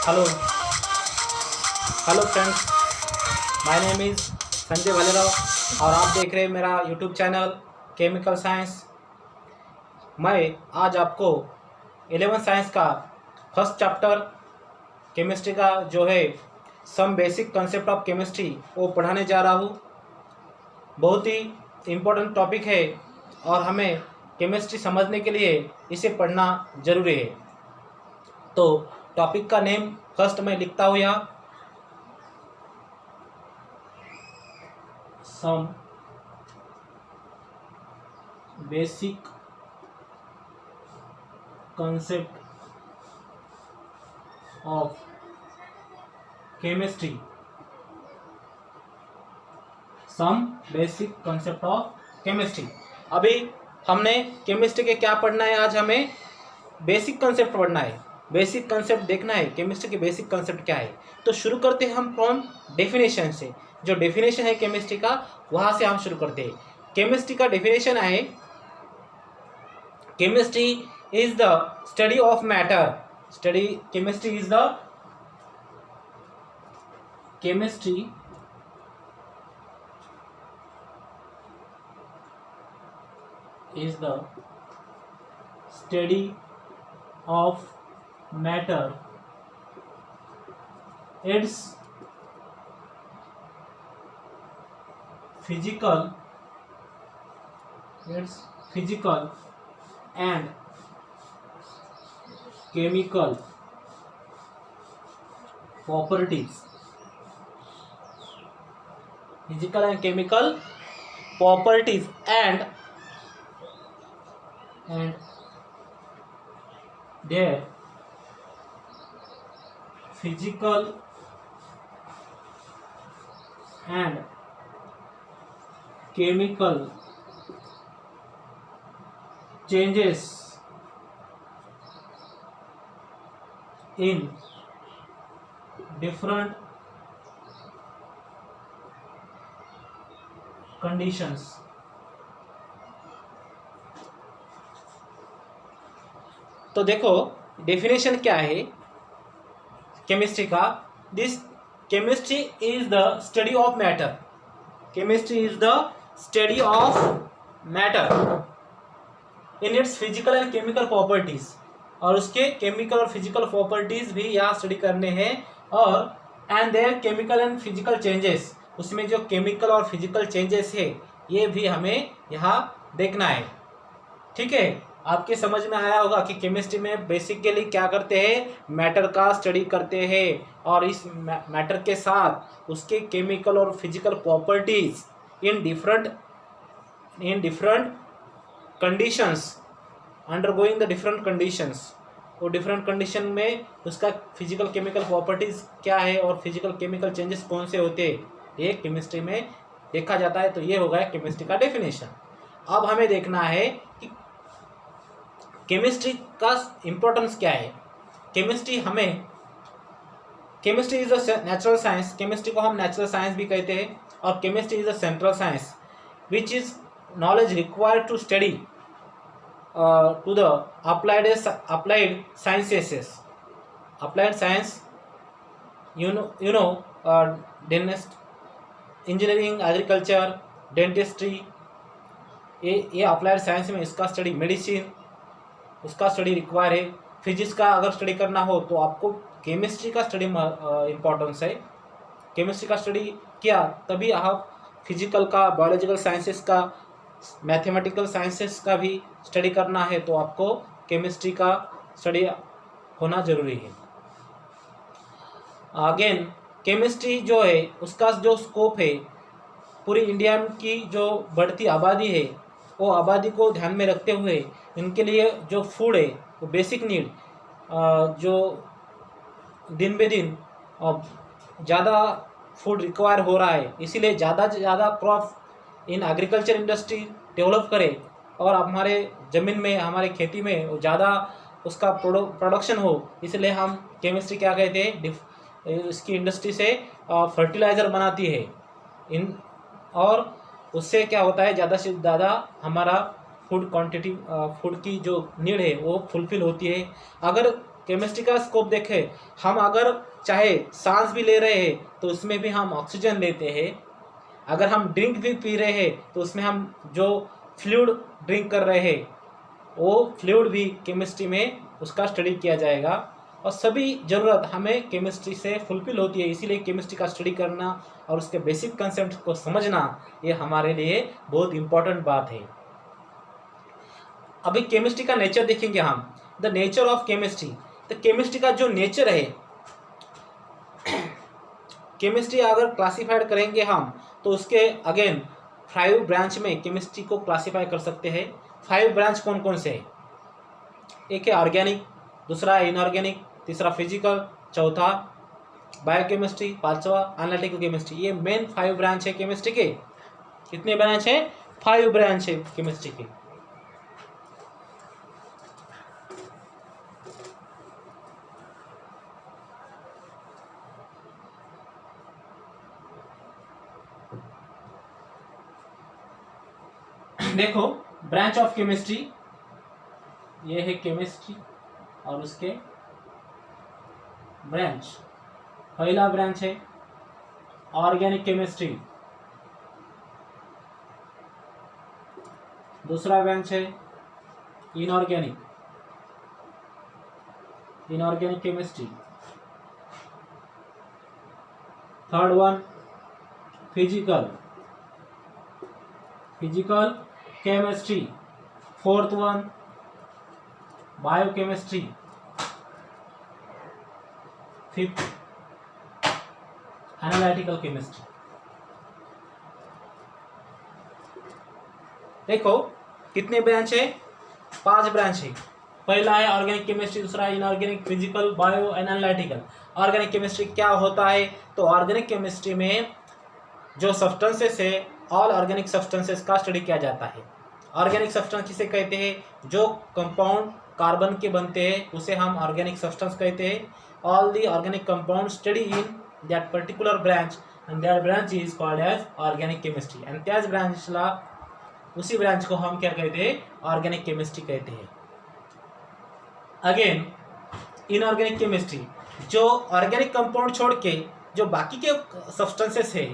Hello hello friends, my name is Sanjay Bhalerao और आप देख रहे हैं मेरा यूट्यूब चैनल केमिकल साइंस। मैं आज आपको 11th साइंस का फर्स्ट चैप्टर केमिस्ट्री का जो है some basic concept of chemistry वो पढ़ाने जा रहा हूँ। बहुत ही इम्पोर्टेंट टॉपिक है और हमें केमिस्ट्री समझने के लिए इसे पढ़ना ज़रूरी है। तो टॉपिक का नेम फर्स्ट मैं लिखता हूँ यहाँ, some basic concept of chemistry, some basic concept of chemistry। अभी हमने केमिस्ट्री के क्या पढ़ना है, आज हमें बेसिक कंसेप्ट पढ़ना है, बेसिक कंसेप्ट देखना है केमिस्ट्री के बेसिक कंसेप्ट क्या है। तो शुरू करते हैं हम फ्रॉम डेफिनेशन से। जो डेफिनेशन है केमिस्ट्री का वहाँ से हम शुरू करते हैं। केमिस्ट्री का डेफिनेशन है, chemistry is the study of matter. Chemistry is the study of matter, its physical and chemical properties, and their physical and chemical changes in different conditions। तो देखो डेफिनेशन क्या है केमिस्ट्री का। This chemistry is the study of matter. Chemistry is the study of matter in its physical and chemical properties, और उसके chemical और physical properties भी यहाँ स्टडी करने हैं, और and there chemical and physical changes, उसमें जो केमिकल और फिजिकल चेंजेस है ये भी हमें यहाँ देखना है। ठीक है, आपके समझ में आया होगा कि केमिस्ट्री में बेसिकली क्या करते हैं, मैटर का स्टडी करते हैं, और इस मैटर के साथ उसके केमिकल और physical properties in different conditions, undergoing the different conditions. वो डिफरेंट कंडीशन में उसका फिजिकल केमिकल प्रॉपर्टीज़ क्या है और फिजिकल केमिकल चेंजेस कौन से होते हैं, ये केमिस्ट्री में देखा जाता है। तो ये हो गया केमिस्ट्री का डेफिनेशन। अब हमें देखना है कि केमिस्ट्री का इम्पोर्टेंस क्या है। Chemistry is a natural science. Chemistry को हम नेचुरल साइंस भी कहते हैं, और chemistry is a central science which is knowledge required to study to the applied sciences, applied science, dentist, engineering, agriculture, dentistry, ये अप्लाइड साइंस में इसका study, medicine उसका स्टडी रिक्वायर है। फिजिक्स का अगर स्टडी करना हो तो आपको केमिस्ट्री का स्टडी इम्पोर्टेंस है। केमिस्ट्री का स्टडी किया तभी आप फिजिकल का, बायोलॉजिकल साइंसेस का, मैथमेटिकल साइंसेस का भी स्टडी करना है तो आपको केमिस्ट्री का स्टडी होना ज़रूरी है। अगेन केमिस्ट्री जो है उसका जो स्कोप है, पूरी इंडिया की जो बढ़ती आबादी है वो आबादी को ध्यान में रखते हुए इनके लिए जो फूड है वो बेसिक नीड, जो दिन बे दिन ज़्यादा फूड रिक्वायर हो रहा है, इसीलिए ज़्यादा से ज़्यादा crop in agriculture industry develop करें और हमारे ज़मीन में, हमारे खेती में ज़्यादा उसका प्रोडक्शन हो। इसलिए हम केमिस्ट्री क्या कहते हैं, इसकी इंडस्ट्री से फर्टिलाइज़र बनाती है इन, और उससे क्या होता है, ज़्यादा से ज़्यादा हमारा फूड क्वांटिटी, फूड की जो नीड है वो फुलफिल होती है। अगर केमिस्ट्री का स्कोप देखें, हम अगर चाहे सांस भी ले रहे हैं तो उसमें भी हम ऑक्सीजन लेते हैं, अगर हम ड्रिंक भी पी रहे हैं तो उसमें हम जो फ्लूइड ड्रिंक कर रहे हैं वो फ्लूइड भी केमिस्ट्री में उसका स्टडी किया जाएगा, और सभी ज़रूरत हमें केमिस्ट्री से फुलफिल होती है। इसीलिए केमिस्ट्री का स्टडी करना और उसके बेसिक कंसेप्ट को समझना ये हमारे लिए बहुत इम्पोर्टेंट बात है। अभी केमिस्ट्री का नेचर देखेंगे हम, द नेचर ऑफ केमिस्ट्री। तो केमिस्ट्री का जो नेचर है, केमिस्ट्री अगर क्लासीफाइड करेंगे हम तो उसके अगेन 5 ब्रांच में केमिस्ट्री को क्लासीफाई कर सकते हैं। 5 ब्रांच कौन कौन से हैं? एक है ऑर्गेनिक, दूसरा है इनऑर्गेनिक, तीसरा फिजिकल, चौथा बायोकेमिस्ट्री, पांचवा एनालिटिकल केमिस्ट्री। ये मेन 5 ब्रांच है केमिस्ट्री के। कितने ब्रांच है? 5 ब्रांच है केमिस्ट्री के। देखो ब्रांच ऑफ केमिस्ट्री, ये है केमिस्ट्री और उसके ब्रांच। पहला ब्रांच है ऑर्गेनिक केमिस्ट्री, दूसरा ब्रांच है inorganic chemistry, third one physical chemistry, fourth one biochemistry, fifth analytical chemistry. देखो कितने ब्रांच है? 5 ब्रांच है। पहला है ऑर्गेनिक केमिस्ट्री, दूसरा inorganic, physical, bio, analytical. Organic chemistry क्या होता है? तो ऑर्गेनिक केमिस्ट्री में जो सब्सटेंसेस है, ऑल ऑर्गेनिक सब्सटेंसेस का स्टडी किया जाता है। ऑर्गेनिक सब्सटेंस किसे कहते हैं? जो कंपाउंड कार्बन के बनते हैं उसे हम ऑर्गेनिक सब्सटेंस कहते हैं। All the organic compound study in that particular branch and that branch is called as organic chemistry. And त्याच ब्रांचला, उसी ब्रांच को हम क्या कहते हैं? ऑर्गेनिक केमिस्ट्री कहते हैं। अगेन इनऑर्गेनिक केमिस्ट्री, जो ऑर्गेनिक कंपाउंड छोड़ के जो बाकी के सब्सटेंसेस है,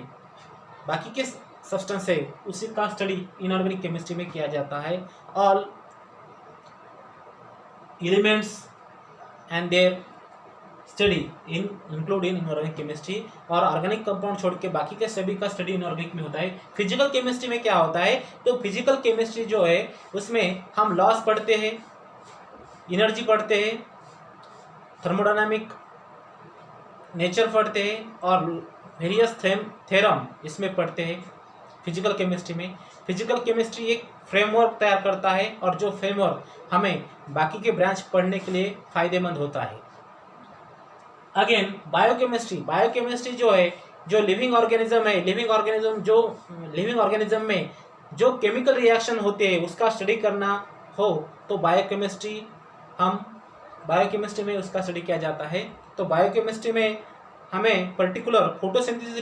बाकी के सब्सटेंस है, उसी का स्टडी इनऑर्गेनिक केमिस्ट्री में किया जाता है। All elements and there study include in inorganic chemistry. और ऑर्गेनिक कंपाउंड छोड़ के बाकी के सभी का स्टडी इनऑर्गेनिक में होता है। फिजिकल केमिस्ट्री में क्या होता है? तो फिजिकल केमिस्ट्री जो है उसमें हम लॉस पढ़ते हैं, एनर्जी पढ़ते हैं, थर्मोडायनामिक नेचर पढ़ते हैं और वेरियस थ्योरम इसमें पढ़ते हैं फिजिकल केमिस्ट्री में। फिजिकल केमिस्ट्री एक फ्रेमवर्क तैयार करता है और जो फ्रेमवर्क हमें बाकी के ब्रांच पढ़ने के लिए फायदेमंद होता है। अगेन बायोकेमिस्ट्री जो है, जो लिविंग ऑर्गेनिज्म है, लिविंग ऑर्गेनिज्म में जो केमिकल रिएक्शन होते हैं उसका स्टडी करना हो तो बायोकेमिस्ट्री में उसका स्टडी किया जाता है। तो बायोकेमिस्ट्री में हमें पर्टिकुलर फोटोसिंथेसिस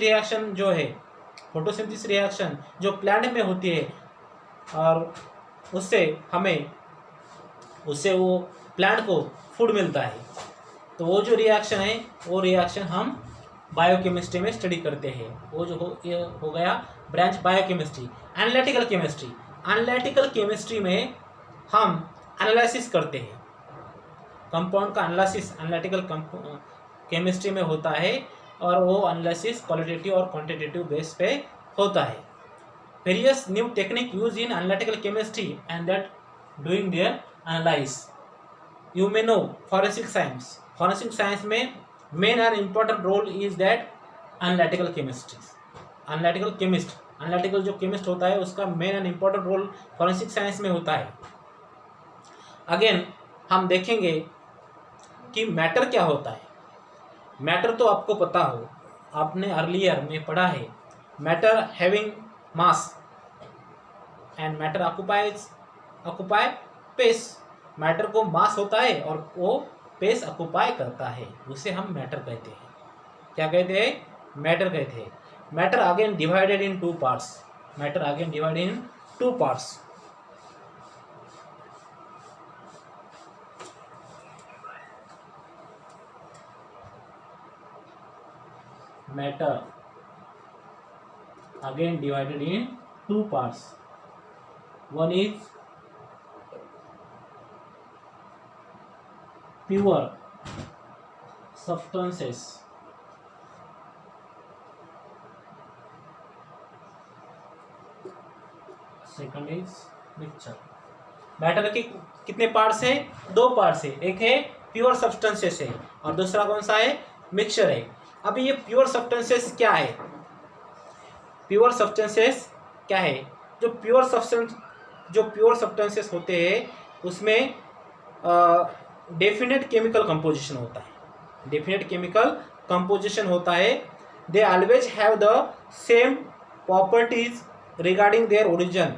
रिएक्शन जो प्लांट में होती है और उससे वो प्लांट को फूड मिलता है, तो वो जो रिएक्शन है वो रिएक्शन हम बायोकेमिस्ट्री में स्टडी करते हैं। वो जो ये हो गया ब्रांच बायोकेमिस्ट्री। एनालिटिकल केमिस्ट्री में हम एनालिसिस करते हैं, कंपाउंड का एनालिसिस एनालिटिकल केमिस्ट्री में होता है और वो एनालिसिस क्वालिटेटिव और क्वांटिटेटिव बेस पे होता है। Various new technique use in analytical chemistry and that doing their analyse. You may know forensic science में main and important role is that analytical जो केमिस्ट होता है उसका main and important role forensic science में होता है। Again हम देखेंगे कि मैटर क्या होता है। मैटर तो आपको पता हो, आपने अर्लियर में पढ़ा है, matter having mass and matter occupy space. Matter को मास होता है और वो स्पेस ऑक्युपाई करता है, उसे हम मैटर कहते हैं। क्या कहते हैं? मैटर कहते हैं। Matter again divided in two parts. matter again divided in two parts. One is pure substances, second is mixture. Matter के कितने पार्ट्स है? दो पार्ट्स है, एक है प्योर सब्सटेंसेस है और दूसरा कौन सा है? मिक्सचर है। अब ये प्योर सब्सटेंसेस क्या है? प्योर सब्सटेंसेस क्या है? जो प्योर सब्सटेंसेस होते हैं उसमें डेफिनेट केमिकल कंपोजिशन होता है। डेफिनेट केमिकल कंपोजिशन होता है। They always have the same properties regarding their origin.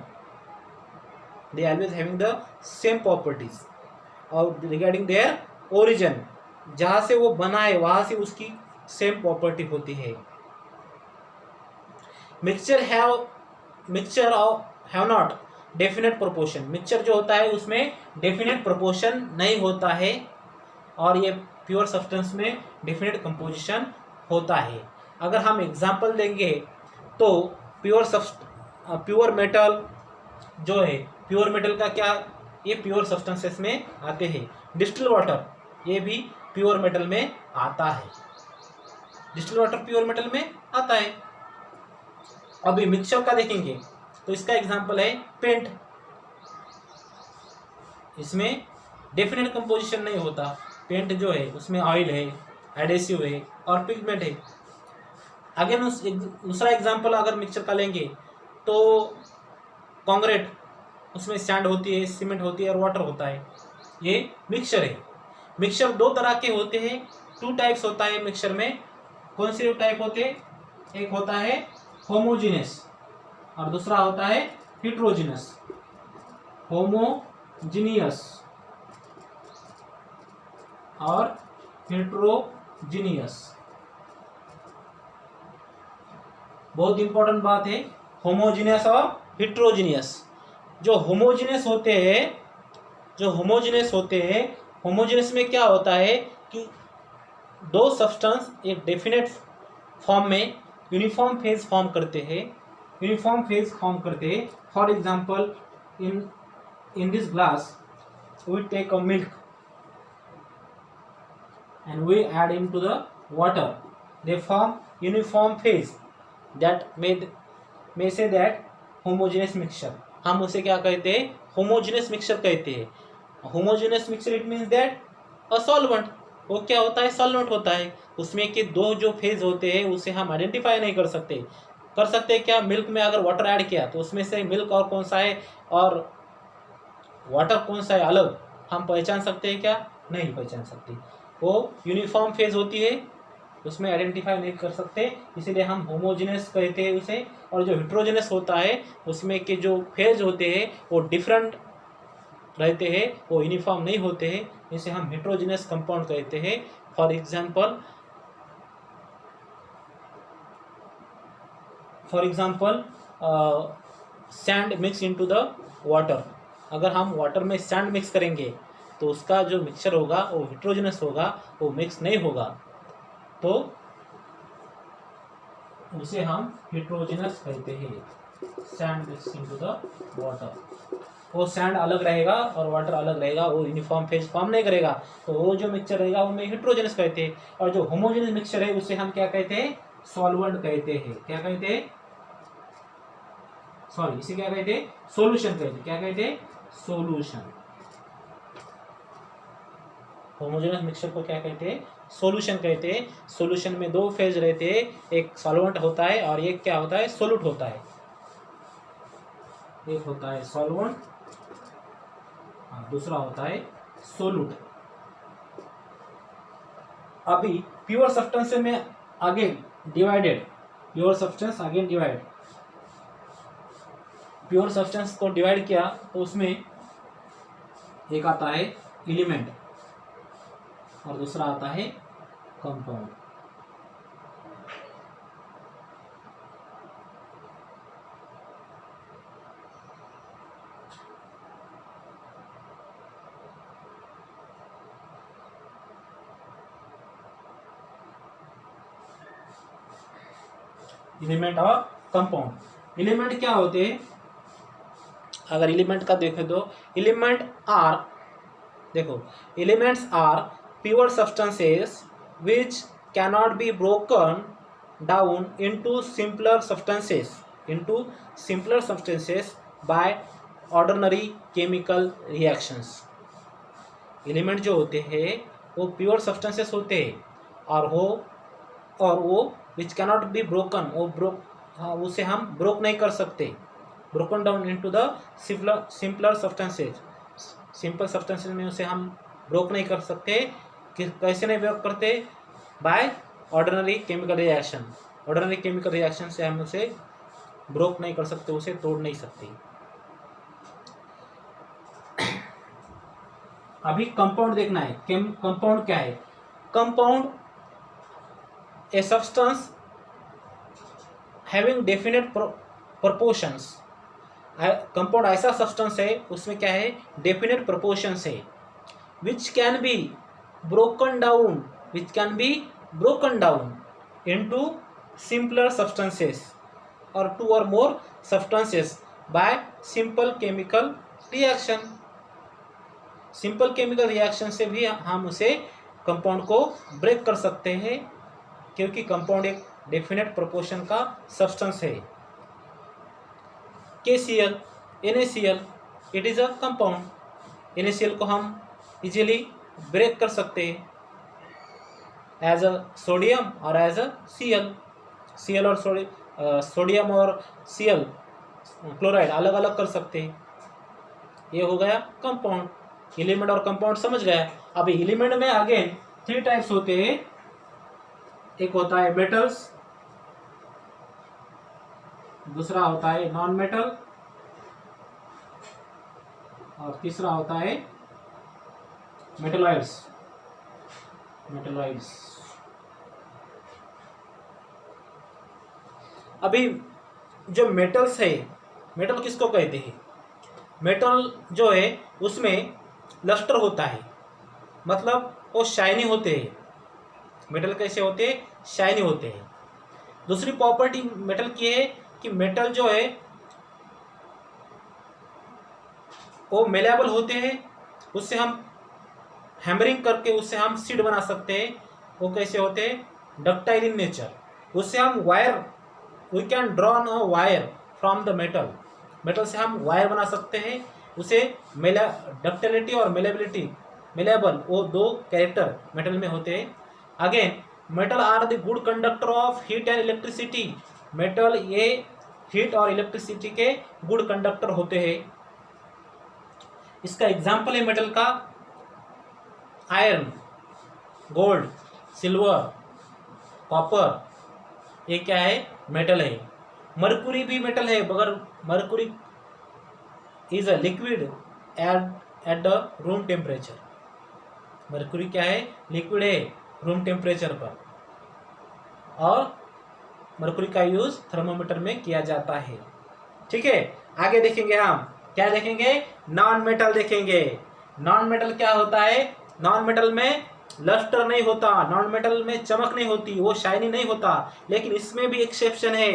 They always having the same properties और रिगार्डिंग देयर ओरिजिन, जहाँ से वो बना है वहाँ से उसकी सेम प्रॉपर्टी होती है। Mixture have not definite proportion. Mixture जो होता है उसमें डेफिनेट प्रोपोर्शन नहीं होता है और ये प्योर सब्सटेंस में डेफिनेट कंपोजिशन होता है। अगर हम एग्जांपल देंगे तो प्योर मेटल जो है, प्योर मेटल का क्या, ये प्योर सब्सटेंसेस में आते हैं। डिस्टिल वाटर ये भी प्योर मेटल में आता है। डिस्टिल वाटर प्योर मेटल में आता है। अभी मिक्सचर का देखेंगे तो इसका एग्जांपल है पेंट। इसमें डेफिनेट कंपोजिशन नहीं होता। पेंट जो है उसमें ऑयल है, एडेसिव है और पिगमेंट है। आगे दूसरा एग्जांपल अगर मिक्सचर का लेंगे तो कंक्रीट, उसमें सैंड होती है, सीमेंट होती है और वाटर होता है। ये मिक्सचर है। मिक्सचर दो तरह के होते हैं, टू टाइप्स होता है मिक्सचर में। कौन से टाइप होते हैं? एक होता है होमोजीनियस और दूसरा होता है हिट्रोजीनियस। होमोजीनियस और हिट्रोजीनियस, बहुत इंपॉर्टेंट बात है, होमोजीनियस और हिट्रोजीनियस। जो होमोजीनियस होते हैं, होमोजीनियस में क्या होता है कि दो सब्सटेंस एक डेफिनेट फॉर्म में यूनिफॉर्म फेज फॉर्म करते हैं। For example in this glass we take a milk and we add into the water. They form uniform phase. That may say that homogeneous mixture. हम उसे क्या कहते हैं? homogeneous mixture कहते हैं। homogeneous mixture it means that a solvent, वो क्या होता है? सॉल्वेंट होता है। उसमें के दो जो फेज होते हैं उसे हम आइडेंटिफाई नहीं कर सकते क्या? मिल्क में अगर वाटर ऐड किया तो उसमें से मिल्क और कौन सा है और वाटर कौन सा है अलग हम पहचान सकते हैं क्या? नहीं पहचान सकते। वो यूनिफॉर्म फेज होती है, उसमें आइडेंटिफाई नहीं कर सकते, इसीलिए हम होमोजेनस कहते हैं उसे। और जो हिट्रोजेनस होता है उसमें के जो फेज होते हैं वो डिफरेंट रहते हैं, वो यूनिफॉर्म नहीं होते हैं, इसे हम हिट्रोजेनस कंपाउंड कहते हैं। For example sand mix into the water. अगर हम वाटर में सैंड मिक्स करेंगे तो उसका जो मिक्सचर होगा वो हिट्रोजेनस होगा, वो मिक्स नहीं होगा, तो उसे हम हिट्रोजेनस कहते हैं। Sand mix into the water, वो सैंड अलग रहेगा और वाटर अलग रहेगा, वो यूनिफॉर्म फेज फॉर्म नहीं करेगा, तो वो जो मिक्सचर रहेगा वो में हिट्रोजेनस कहते हैं। और जो होमोजेनस मिक्सचर है उसे हम क्या कहते हैं? सॉल्वेंट कहते हैं। क्या कहते हैं? सॉरी, इसे क्या कहते हैं? सोल्यूशन कहते हैं। क्या कहते हैं? सोल्यूशन। होमोजेनस मिक्सचर को क्या कहते हैं? सोल्यूशन कहते हैं। सोल्यूशन में दो फेज रहते हैं, एक सॉल्वेंट होता है और एक क्या होता है? सोल्यूट होता है। एक होता है सॉल्वेंट और दूसरा होता है सोल्यूट। अभी प्योर सब्सटेंस में again divided, pure substance again divide. Pure substance को डिवाइड किया तो उसमें एक आता है एलिमेंट और दूसरा आता है कंपाउंड। एलिमेंट और कंपाउंड। एलिमेंट क्या होते हैं, अगर एलिमेंट का देखें तो एलिमेंट आर, देखो elements are pure substances which cannot be broken down into simpler substances by ordinary chemical reactions. Element जो होते हैं वो प्योर सब्सटेंसेस होते हैं और वो विच कैनॉट बी ब्रोकन, उसे हम ब्रोक नहीं कर सकते, broken down into the simpler substances, simple substances में उसे हम ब्रोक नहीं कर सकते। कैसे नहीं ब्रोक करते, bye ordinary chemical reaction, ordinary chemical reaction से हम उसे ब्रोक नहीं कर सकते, उसे तोड़ नहीं सकते। अभी कंपाउंड देखना है, कंपाउंड क्या है। Compound a substance having definite proportions, compound ऐसा सब्सटेंस है उसमें क्या है, डेफिनेट प्रोपोर्शंस है, which can be broken down into simpler substances और टू और मोर substances bye simple chemical reaction. Simple chemical reaction से भी हम उसे कंपाउंड को ब्रेक कर सकते हैं, क्योंकि कंपाउंड एक डेफिनेट प्रोपोर्शन का सब्सटेंस है। KCl, NaCl, it is a compound. NaCl को हम इजीली ब्रेक कर सकते हैं एज अ सोडियम और एज अ Cl और सोडियम और Cl क्लोराइड अलग अलग कर सकते हैं। ये हो गया कंपाउंड। एलिमेंट और कंपाउंड समझ गया। अभी एलिमेंट में अगेन 3 टाइप्स होते हैं, एक होता है मेटल्स, दूसरा होता है नॉन मेटल और तीसरा होता है मेटलॉइड्स। अभी जो मेटल्स है, मेटल किसको कहते हैं, मेटल जो है उसमें लस्टर होता है, मतलब वो शाइनी होते हैं। मेटल कैसे होते हैं, शाइनी होते हैं। दूसरी प्रॉपर्टी मेटल की है कि मेटल जो है वो मेलेबल होते हैं, उससे हम हैमरिंग करके उससे हम सीड बना सकते हैं। वो कैसे होते हैं, डक्टाइल इन नेचर, उससे हम wire, we can drawn a wire from the metal से हम वायर बना सकते हैं। उसे डक्टिलिटी और मेलेबल, वो 2 कैरेक्टर मेटल में होते हैं। Again metal are the good conductor of heat and electricity, metal ये हीट और इलेक्ट्रिसिटी के गुड कंडक्टर होते हैं। इसका एग्जाम्पल है मेटल का आयरन, गोल्ड, सिल्वर, कॉपर, ये क्या है, मेटल है। मरकुरी भी मेटल है, मगर Mercury is a liquid at the room temperature. Mercury क्या है, लिक्विड है रूम टेम्परेचर पर, और मरकुरी का यूज थर्मोमीटर में किया जाता है। ठीक है, आगे देखेंगे हम क्या देखेंगे, नॉन मेटल देखेंगे। नॉन मेटल क्या होता है, नॉन मेटल में लस्टर नहीं होता, नॉन मेटल में चमक नहीं होती, वो शाइनी नहीं होता। लेकिन इसमें भी एक्सेप्शन है,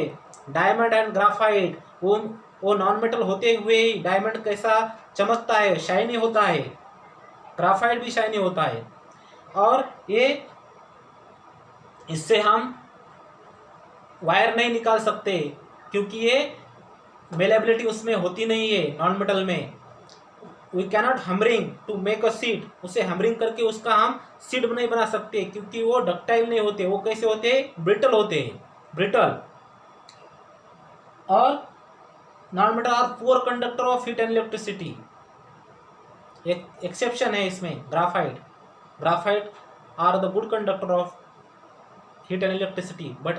डायमंड एंड ग्राफाइट, वो नॉन मेटल होते हुए ही डायमंड कैसा चमकता है, शाइनी होता है, ग्राफाइट भी शाइनी होता है। और ये इससे हम वायर नहीं निकाल सकते, क्योंकि ये मेलेबिलिटी उसमें होती नहीं है नॉन मेटल में। We cannot hammering to make a sheet, उसे हमरिंग करके उसका हम सीड नहीं बना सकते, क्योंकि वो डक्टाइल नहीं होते, वो कैसे होते हैं, ब्रिटल होते हैं, ब्रिटल। और non metal are poor conductor of heat and electricity. एक एक्सेप्शन है इसमें, graphite are the good conductor of heat and electricity, but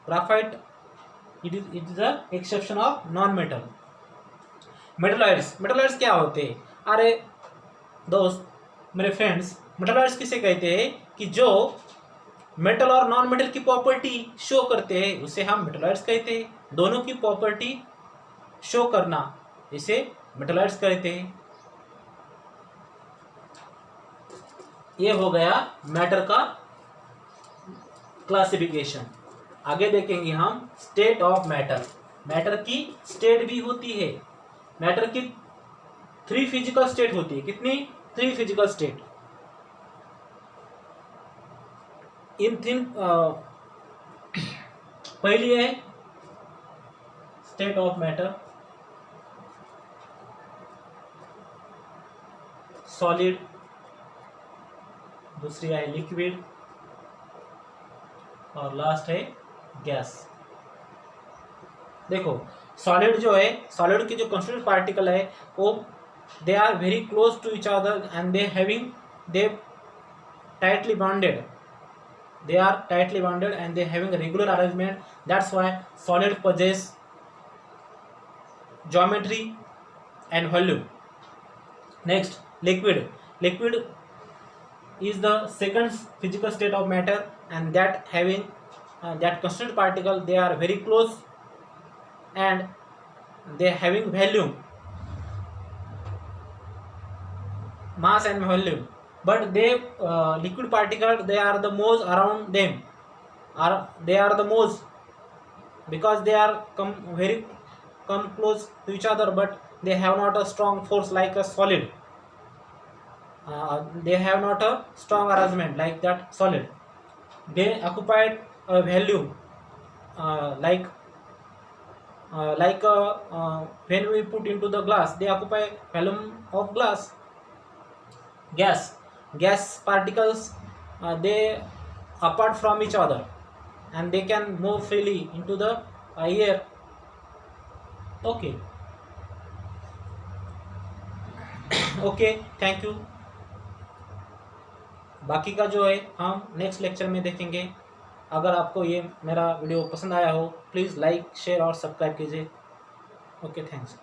graphite it is the exception of non-metal. Metalloids क्या होते हैं, अरे दोस्त मेरे फ्रेंड्स, मेटलॉइड्स किसे कहते हैं कि जो मेटल और नॉन मेटल की प्रॉपर्टी शो करते हैं, उसे हम मेटलॉइड्स कहते हैं। दोनों की प्रॉपर्टी शो करना, इसे मेटलॉइड्स कहते हैं। ये हो गया मैटर का क्लासिफिकेशन। आगे देखेंगे हम स्टेट ऑफ मैटर। मैटर की स्टेट भी होती है। मैटर की 3 फिजिकल स्टेट होती है। कितनी? 3 फिजिकल स्टेट। इन 3 पहली है स्टेट ऑफ मैटर, सॉलिड। दूसरी है लिक्विड और लास्ट है गैस। देखो सॉलिड जो है, सॉलिड के जो कंस्टिट्यूएंट पार्टिकल है वो they are very close to each other and they tightly bonded. They are tightly bonded and they having a regular arrangement. That's why solid possess geometry and volume. Next, liquid. Liquid is the second physical state of matter, and that having that constituent particle, they are very close and they having volume, mass and volume. But they liquid particle, they are the most around them, they are the most, because they are come close to each other, but they have not a strong force like a solid. They have not a strong arrangement like that solid. They occupied a volume when we put into the glass, they occupy volume of glass. Gas particles, they apart from each other and they can move freely into the air. Okay, thank you. बाकी का जो है हम next lecture में देखेंगे। अगर आपको ये मेरा वीडियो पसंद आया हो, प्लीज़ लाइक, शेयर और सब्सक्राइब कीजिए। Okay, thanks.